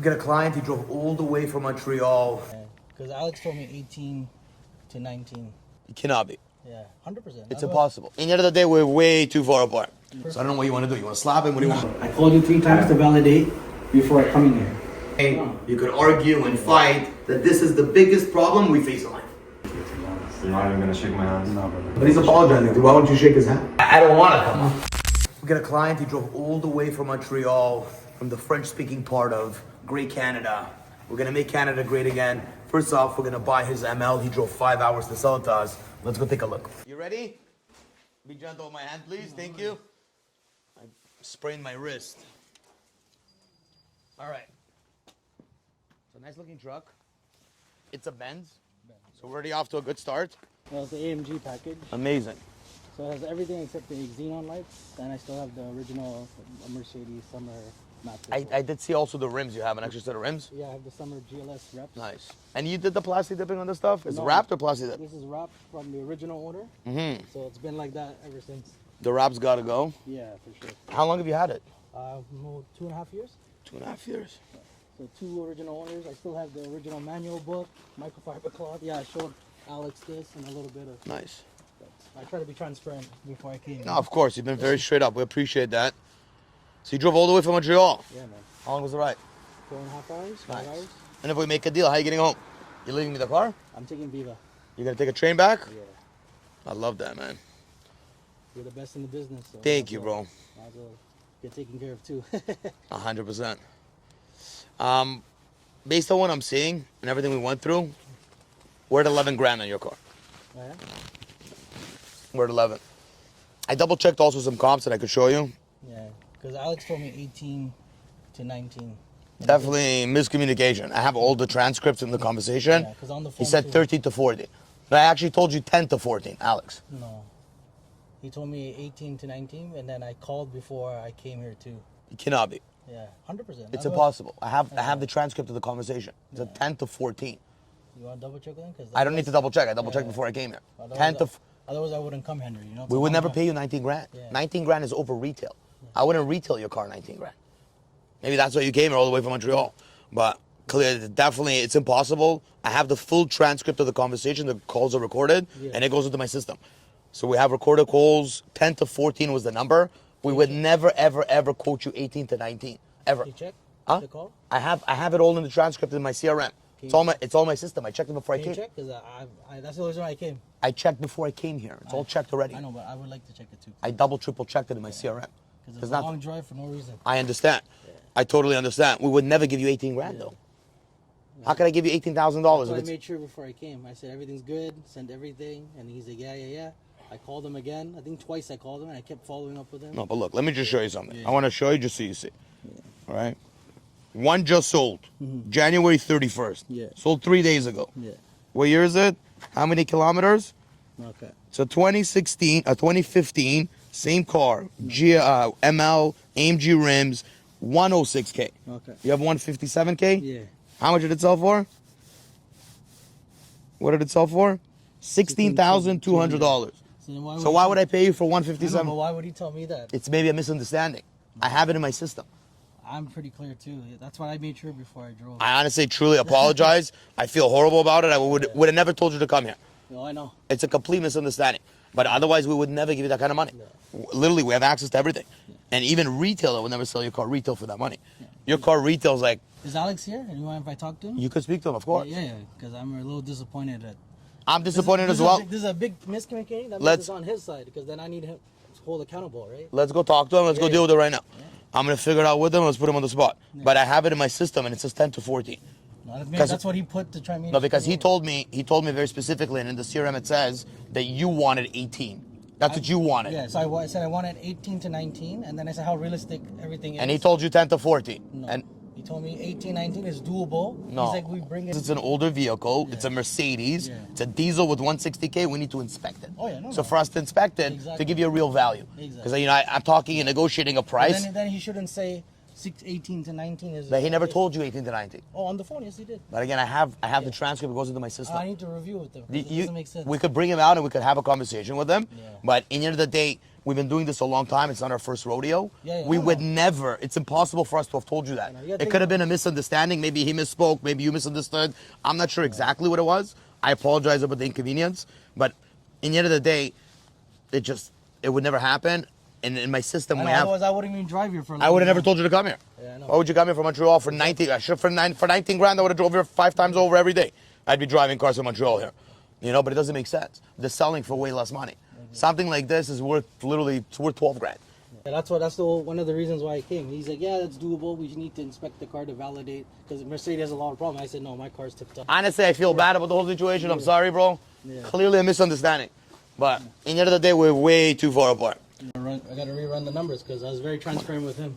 We got a client, he drove all the way from Montreal. Because Alex told me 18 to 19. It cannot be. Yeah, 100%. It's impossible. In the end of the day, we're way too far apart. So I don't know what you want to do. You want to slap him? What do you want? I called you 3 times to validate before I come in here. Hey, you could argue and fight that this is the biggest problem we face in life. You're not even gonna shake my hand? No, brother. But he's apologizing. Why won't you shake his hand? I don't want to come on. We got a client, he drove all the way from Montreal, from the French-speaking part of great Canada. We're gonna make Canada great again. First off, we're gonna buy his ML. He drove 5 hours to sell it to us. Let's go take a look. You ready? Be gentle with my hand, please. Thank you. I sprained my wrist. All right. It's a nice looking truck. It's a Benz. So we're already off to a good start. Well, it's the AMG package. Amazing. So it has everything except the xenon lights, and I still have the original Mercedes Summer map. I did see also the rims. You have an extra set of rims? Yeah, I have the Summer GLS reps. Nice. And you did the plastic dipping on this stuff? Is it No, wrapped or plastic dip? This is wrapped from the original order. Mm-hmm. So it's been like that ever since. The wrap's got to go. Yeah, for sure. How long have you had it? 2.5 years. 2.5 years. So 2 original owners. I still have the original manual book, microfiber cloth. Yeah, I showed Alex this and a little bit of. Nice. I try to be transparent before I came. No, of course. You've been very straight up. We appreciate that. So you drove all the way from Montreal? Yeah, man. How long was the ride? 4.5 hours, 5 hours. And if we make a deal, how are you getting home? You leaving me the car? I'm taking Viva. You gonna take a train back? Yeah. I love that, man. You're the best in the business. So Thank you, bro. Might as well get taken care of too. 100%. Based on what I'm seeing and everything we went through, we're at 11 grand on your car. Oh, yeah? We're at 11. I double checked also some comps that I could show you. Yeah, because Alex told me 18 to 19. Definitely miscommunication. I have all the transcripts in the conversation. Yeah, 'cause on the phone He said 13 to 14. But I actually told you 10 to 14, Alex. No. He told me 18 to 19, and then I called before I came here too. It cannot be. Yeah, 100%. It's impossible. I have the transcript of the conversation. It's a 10 to 14. You want to double check with him? I don't need to double check. I double checked before I came here. 10 to. Otherwise, I wouldn't come, Henry. You know. We would never pay you 19 grand. Yeah. 19 grand is over retail. I wouldn't retail your car 19 grand. Maybe that's why you came here all the way from Montreal. But clearly, definitely, it's impossible. I have the full transcript of the conversation. The calls are recorded, and it goes into my system. So we have recorded calls. 10 to 14 was the number. We would never, ever, ever quote you 18 to 19. Ever. You check the call? I have it all in the transcript in my CRM. It's all my system. I checked it before I came. Can you check? Because that's the reason why I came. I checked before I came here. It's all checked already. I know, but I would like to check it too. I double, triple checked it in my CRM. Because it's a long drive for no reason. I understand. Yeah. I totally understand. We would never give you 18 grand though. Yeah. How could I give you $18,000? I made sure before I came. I said everything's good, send everything, and he's like, yeah. I called him again. I think twice I called him, and I kept following up with him. No, but look, let me just show you something. I want to show you just so you see. Yeah. All right. One just sold, January 31st. Yeah. Sold 3 days ago. Yeah. What year is it? How many kilometers? Okay. So 2015, same car, ML, AMG rims, 106K. Okay. You have 157K? Yeah. How much did it sell for? What did it sell for? $16,200. So why would I pay you for 157? But why would he tell me that? It's maybe a misunderstanding. I have it in my system. I'm pretty clear too. That's why I made sure before I drove. I honestly, truly apologize. I feel horrible about it. I would have never told you to come here. No, I know. It's a complete misunderstanding. But otherwise, we would never give you that kind of money. No. Literally, we have access to everything. Yeah. And even retailer would never sell your car retail for that money. Yeah. Your car retails like... Is Alex here? And you mind if I talk to him? You could speak to him, of course. Yeah, because I'm a little disappointed at... I'm disappointed as well. This is a big miscommunication. That means it's on his side, because then I need him to hold accountable, right? Let's go talk to him. Let's go deal with it right now. Yeah. I'm going to figure it out with him. Let's put him on the spot. Yeah. But I have it in my system, and it says 10 to 14. No, that's what he put to try and... No, because he told me very specifically, and in the CRM it says that you wanted 18. That's what you wanted. Yeah, so I said I wanted 18 to 19, and then I said how realistic everything is. And he told you 10 to 14. No. And he told me 18, 19 is doable. No. He's like, we bring it... It's an older vehicle. Yeah. It's a Mercedes. Yeah. It's a diesel with 160K. We need to inspect it. Oh, yeah, no. So for us to inspect it, to give you a real value. Because, I'm talking and negotiating a price. Then he shouldn't say 18 to 19 is... But he never told you 18 to 19. Oh, on the phone, yes, he did. But again, I have the transcript. It goes into my system. I need to review it, though. It doesn't make sense. We could bring him out and we could have a conversation with him. Yeah. But in the end of the day, we've been doing this a long time. It's not our first rodeo. We would never, it's impossible for us to have told you that. It could have been a misunderstanding. Maybe he misspoke. Maybe you misunderstood. I'm not sure exactly what it was. I apologize about the inconvenience. But in the end of the day, it would never happen. And in my system, Otherwise, I wouldn't even drive here for. I would have never told you to come here. Yeah, I know. Why would you come here from Montreal for 19? For 19 grand, I would have drove here 5 times over every day. I'd be driving cars from Montreal here, but it doesn't make sense. They're selling for way less money. Something like this is worth it's worth 12 grand. Yeah, that's one of the reasons why I came. He's like, yeah, that's doable. We just need to inspect the car to validate because Mercedes has a lot of problems. I said, no, my car's tip top. Honestly, I feel bad about the whole situation. I'm sorry, bro. Yeah. Clearly a misunderstanding. But in the end of the day, we're way too far apart. I got to rerun the numbers because I was very transparent with him.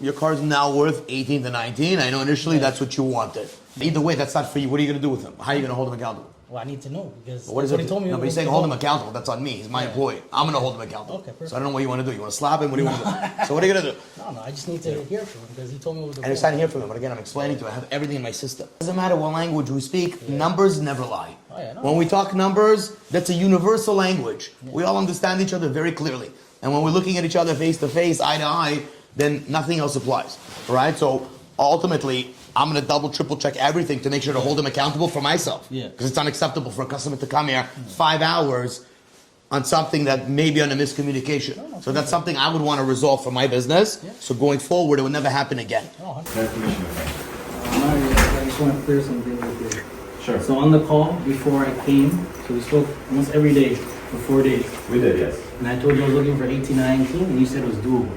Your car's now worth 18 to 19. I know initially that's what you wanted. Either way, that's not for you. What are you going to do with him? How are you going to hold him accountable? Well, I need to know because what is what it? he told me. No, but he's saying hold him accountable. That's on me. He's my employee. I'm going to hold him accountable. Okay, perfect. So I don't know what you want to do. You want to slap him? What do you want to do? So what are you going to do? No, I just need to hear from him because he told me what the. And it's not here from him, but again, I'm explaining to you. I have everything in my system. Doesn't matter what language we speak. Numbers never lie. Oh, yeah, no. When we talk numbers, that's a universal language. We all understand each other very clearly. And when we're looking at each other face to face, eye to eye, then nothing else applies. All right? So ultimately, I'm going to double, triple check everything to make sure to hold him accountable for myself. Yeah. Because it's unacceptable for a customer to come here 5 hours on something that may be on a miscommunication. So that's something I would want to resolve for my business. Yeah. So going forward, it would never happen again. Oh, I just want to clear something with you. Sure. So on the call before I came, so we spoke almost every day for 4 days. We did, yes. And I told you I was looking for 18 and 19, and you said it was doable.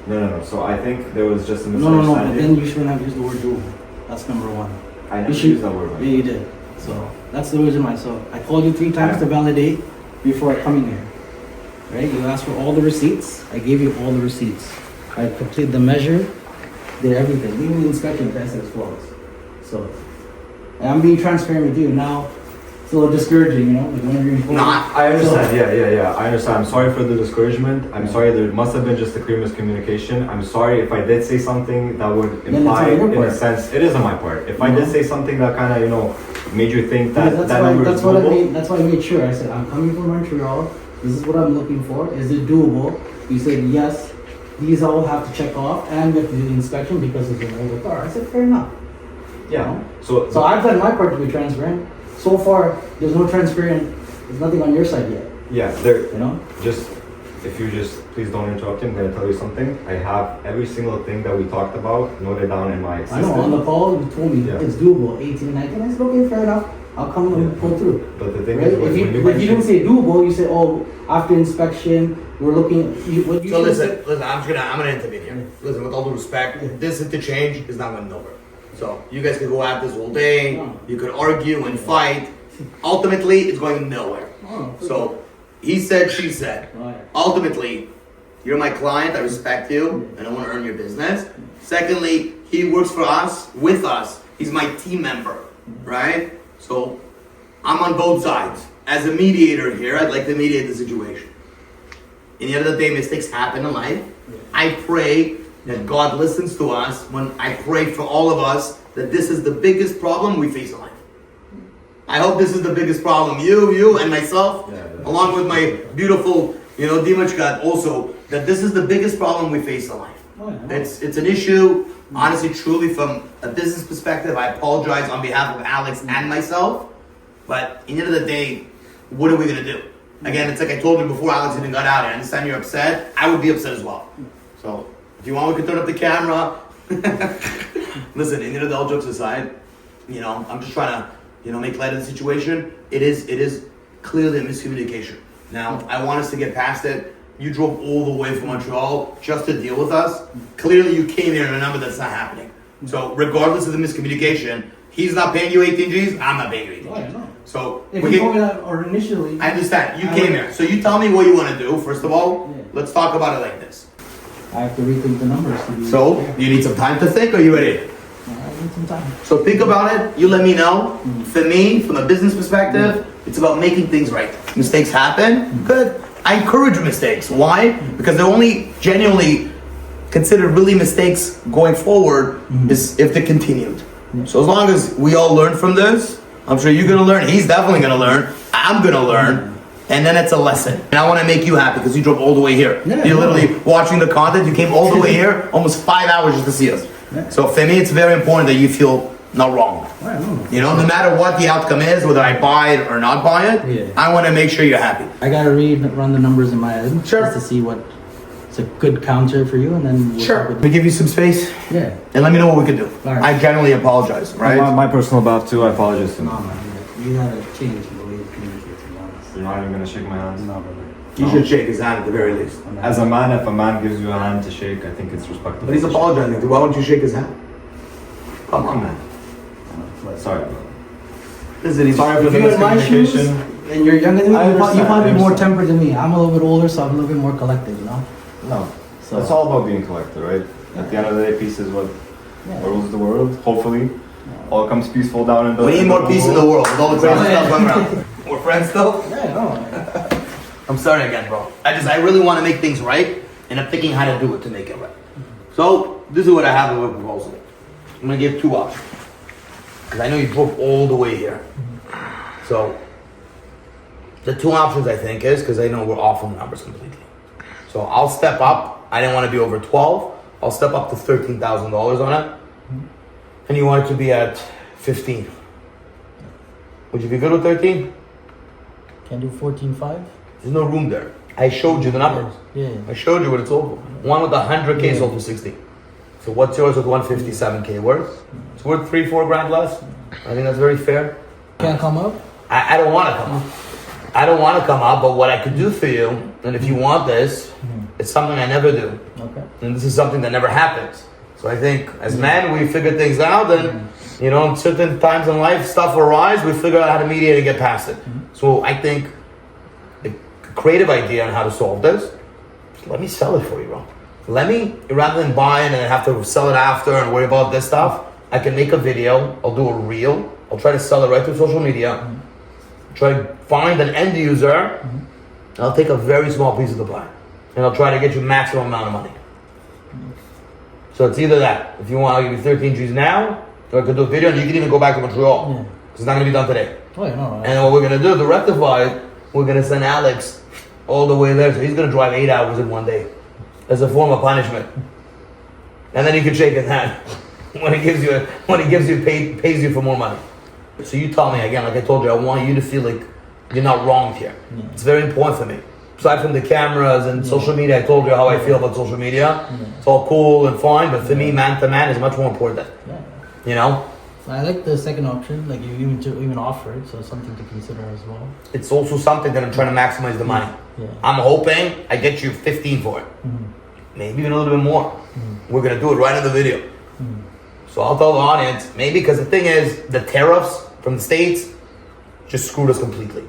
No. So I think there was just a No, misunderstanding. but then you shouldn't have used the word doable. That's number one. I never You should- used that word. Yeah, you did. So that's the reason why. So I called you 3 times to validate before coming here. Right? You asked for all the receipts. I gave you all the receipts. I completed the measure, did everything. Even the inspection test is flawless. So, and I'm being transparent with you. Now, it's a little discouraging, like whenever you're employed. I understand. Yeah. I understand. I'm sorry for the discouragement. I'm sorry. There must have been just a clear miscommunication. I'm sorry if I did say something that would Then it's imply, on your in part. a sense, it is on my part. If I did say something that kind of, made you think that That's that why, number that's is what I doable. made. That's why I made sure. I said I'm coming from Montreal. This is what I'm looking for. Is it doable? You said yes. These all have to check off, and we have to do the inspection because it's an older car. I said fair enough. Yeah. So So I've done my part to be transparent. So far, there's no transparent. There's nothing on your side yet. yeah, there. Just If you just please don't interrupt me, I'm gonna tell you something. I have every single thing that we talked about noted down in my I system. know on the call you told me Yeah. it's doable. 18 and 19. I said okay, fair enough. I'll come and pull through. But the thing Right? is, when If you mentioned- didn't say doable, you say oh after inspection we're looking. What you So should listen, say- I'm gonna intervene here. Listen, with all due respect, this interchange is not going nowhere. So you guys could go at this all day. You could argue and fight. Ultimately, it's going nowhere. Oh, So he said, she said. Right. Ultimately, you're my client. I respect you, and I want to earn your business. Secondly, he works for us, with us. He's my team member, right? So I'm on both sides. As a mediator here, I'd like to mediate the situation. In the end of the day, mistakes happen in life. I pray that God listens to us when I pray for all of us that this is the biggest problem we face in life. I hope this is the biggest problem. You, and myself, along with my beautiful, Dimachka also, that this is the biggest problem we face in life. Oh, yeah. It's an issue, honestly, truly, from a business perspective. I apologize on behalf of Alex and myself. But in the end of the day, what are we going to do? Again, it's like I told you before Alex even got out. I understand you're upset. I would be upset as well. So, if you want, we can turn up the camera. Listen, in the end of the all jokes aside, I'm just trying to, make light of the situation. It is clearly a miscommunication. Now, I want us to get past it. You drove all the way from Montreal just to deal with us. Clearly, you came here in a number that's not happening. So, regardless of the miscommunication, he's not paying you 18 Gs, I'm not paying you 18 Gs. Oh, yeah, no. So, If you told me that or initially, I understand. You I came would- here. So, you tell me what you want to do, first of all. Yeah. Let's talk about it like this. I have to rethink the numbers. To be So, you need some time to think, or you ready? I need some time. So think about it, you let me know. For me, from a business perspective, it's about making things right. Mistakes happen, good. I encourage mistakes. Why? Because they're only genuinely considered really mistakes going forward is if they're continued. So as long as we all learn from this, I'm sure you're gonna learn, he's definitely gonna learn, I'm gonna learn, and then it's a lesson. And I want to make you happy because you drove all the way here. Yeah, You're literally watching the content. You came all the way here, almost 5 hours just to see us. Yeah. So for me, it's very important that you feel not wrong. I don't know. You know, no matter what the outcome is, whether I buy it or not buy it, Yeah. I want to make sure you're happy. I gotta run the numbers in my head. Sure. Just to see what it's a good counter for you, and then we'll talk with We give you some space, Yeah. and let me know what we can do. All right. I generally apologize, right? My personal behalf too, I apologize to No, him. man. You gotta change the way you communicate, to be honest. You're not even gonna shake my hand. No, brother. You should shake his hand at the very least. As a man, if a man gives you a hand to shake, I think it's respectable. But he's apologizing. Why don't you shake his hand? Come on, man. Sorry, bro. Listen, he's Sorry for If the you're in my shoes, miscommunication. and you're younger than me, I you're understand, probably I more understand. tempered than me. I'm a little bit older, so I'm a little bit more collected, you know? No. So It's all about being collected, right? At the end of the day, peace is what rules the world. Hopefully, all comes peaceful down in the. We need more peace in the world with all the crazy stuff going around. We're friends though? Yeah, no. I'm sorry again, bro. I really want to make things right, and I'm thinking how to do it to make it right. So, this is what I have of a proposal. I'm going to give two options. Because I know you drove all the way here. So, the two options I think is, because I know we're off on the numbers completely. So, I'll step up. I didn't want to be over 12. I'll step up to $13,000 on it. And you want it to be at 15. Would you be good with 13? Can do 14.5? There's no room there. I showed you the numbers. Yeah. I showed you what it's sold for. One with 100K sold for 60. So what's yours with 157K worth? It's worth 3-4 grand less. I think that's very fair. Can't come up? I don't want to come up. I don't want to come up, but what I could do for you, and if you want this, it's something I never do. Okay. And this is something that never happens. So I think as men, we figure things out, and you know, in certain times in life, stuff arise, we figure out how to mediate and get past it. So I think a creative idea on how to solve this, let me sell it for you, bro. Let me, rather than buy it and have to sell it after and worry about this stuff, I can make a video, I'll do a reel, I'll try to sell it right through social media, try to find an end user, and I'll take a very small piece of the pie. And I'll try to get you maximum amount of money. So it's either that. If you want, I'll give you 13 G's now, or I could do a video and you can even go back to Montreal. Yeah. Because it's not going to be done today. Oh, yeah, no. And what we're going to do to rectify it, we're going to send Alex all the way there. So he's going to drive 8 hours in one day as a form of punishment. And then you can shake his hand when he gives you, pays you for more money. So you tell me again, like I told you, I want you to feel like you're not wronged here. Yeah. It's very important for me. Aside from the cameras and social media, I told you how I feel about social media. It's all cool and fine, but for me, man to man is much more important. Yeah. You know? I like the second option, like you even offer it, so it's something to consider as well. It's also something that I'm trying to maximize the money. Yeah. I'm hoping I get you 15 for it. Maybe even a little bit more. We're gonna do it right in the video. So I'll tell the audience, maybe, because the thing is, the tariffs from the States just screwed us completely.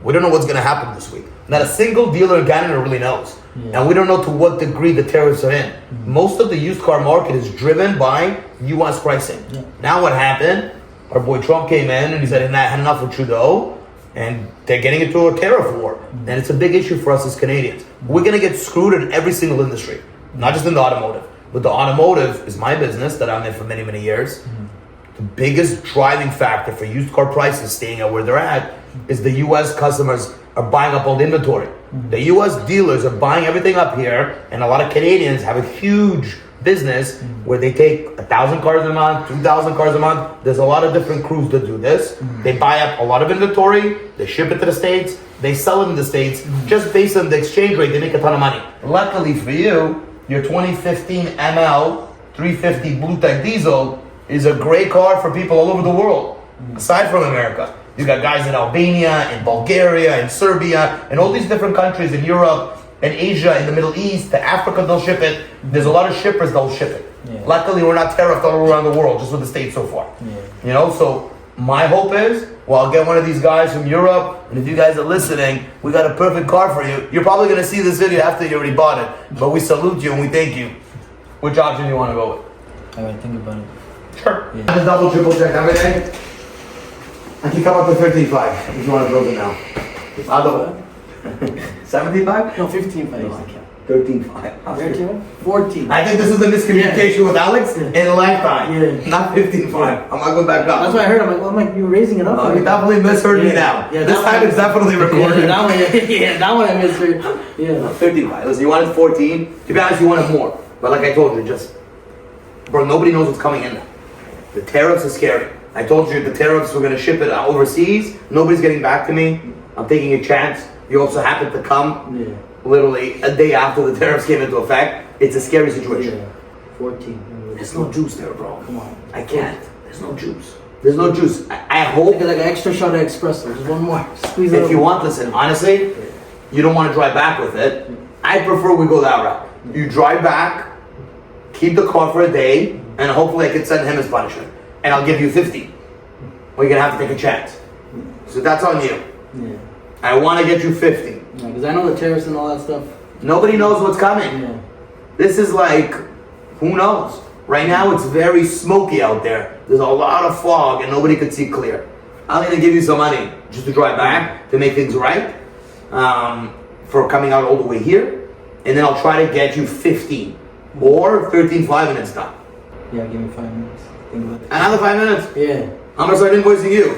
We don't know what's gonna happen this week. Not a single dealer in Canada really knows. Yeah. And we don't know to what degree the tariffs are in. Most of the used car market is driven by US pricing. Yeah. Now what happened, our boy Trump came in and he said, had enough with Trudeau, and they're getting into a tariff war. And it's a big issue for us as Canadians. We're gonna get screwed in every single industry, not just in the automotive. But the automotive is my business that I'm in for many, many years. The biggest driving factor for used car prices staying at where they're at is the US customers are buying up all the inventory. The US dealers are buying everything up here, and a lot of Canadians have a huge business where they take 1,000 cars a month, 2,000 cars a month. There's a lot of different crews that do this. They buy up a lot of inventory, they ship it to the States, they sell it in the States. Just based on the exchange rate, they make a ton of money. Luckily for you, your 2015 ML350 Blue Tech Diesel is a great car for people all over the world, aside from America. You got guys in Albania, in Bulgaria, in Serbia, and all these different countries in Europe, and Asia, in the Middle East, to Africa, they'll ship it. There's a lot of shippers that'll ship it. Yeah. Luckily, we're not tariffed all around the world, just with the States so far. Yeah. You know, so my hope is, well, I'll get one of these guys from Europe, and if you guys are listening, we got a perfect car for you. You're probably gonna see this video after you already bought it, but we salute you and we thank you. Which option do you want to go with? I gotta think about it. Sure. Yeah. Just double, triple check everything. I can come up to 13.5 if you want to build it now. Other 75? No, 15 please. 13.5. 13? 14. I think this is the miscommunication with Alex in a lifetime. Yeah. Not 15.5. I'm not going back up. That's what I heard. I'm like, you're raising it up. Oh, you definitely misheard me now. Yeah, this time it's definitely recorded. Yeah, that one, yeah, that one I misheard. Yeah. 13.5. Listen, you wanted 14. To be honest, you wanted more. But like I told you, just, bro, nobody knows what's coming in. The tariffs are scary. I told you the tariffs, we're gonna ship it overseas. Nobody's getting back to me. I'm taking a chance. You also happen to come literally a day after the tariffs came into effect. It's a scary situation. Yeah. 14. There's no juice there, bro. Come on. I can't. There's no juice. There's no juice. I hope. Like an extra shot of espresso. Just one more. Squeeze it. If you want, listen, honestly, you don't want to drive back with it. I prefer we go that route. You drive back, keep the car for a day, and hopefully I can send him his punishment. And I'll give you 50. Or you're gonna have to take a chance. So that's on you. Yeah. I want to get you 50. Yeah, because I know the tariffs and all that stuff. Nobody knows what's coming. Yeah. This is like, who knows? Right now it's very smoky out there. There's a lot of fog and nobody could see clear. I'm gonna give you some money just to drive back to make things right, for coming out all the way here, and then I'll try to get you 15 or 13.5 and it's done. Yeah, give me 5 minutes. Think about it. Another 5 minutes. Yeah. I'm gonna start invoicing you.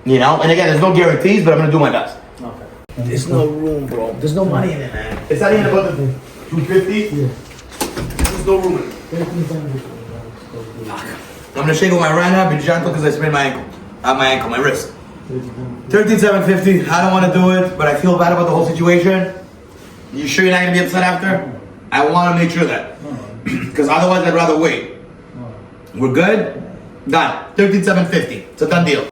You know, and again, there's no guarantees, but I'm gonna do my best. Okay. There's no room, bro. There's no money in it, man. It's not even about the 250. Yeah. There's no room in it. I'm gonna shake with my right hand, be gentle because I sprained my ankle, my wrist. 13,750. I don't want to do it, but I feel bad about the whole situation. You sure you're not gonna be upset after? I want to make sure that, because otherwise I'd rather wait. We're good. Done. 13,750. It's a done deal.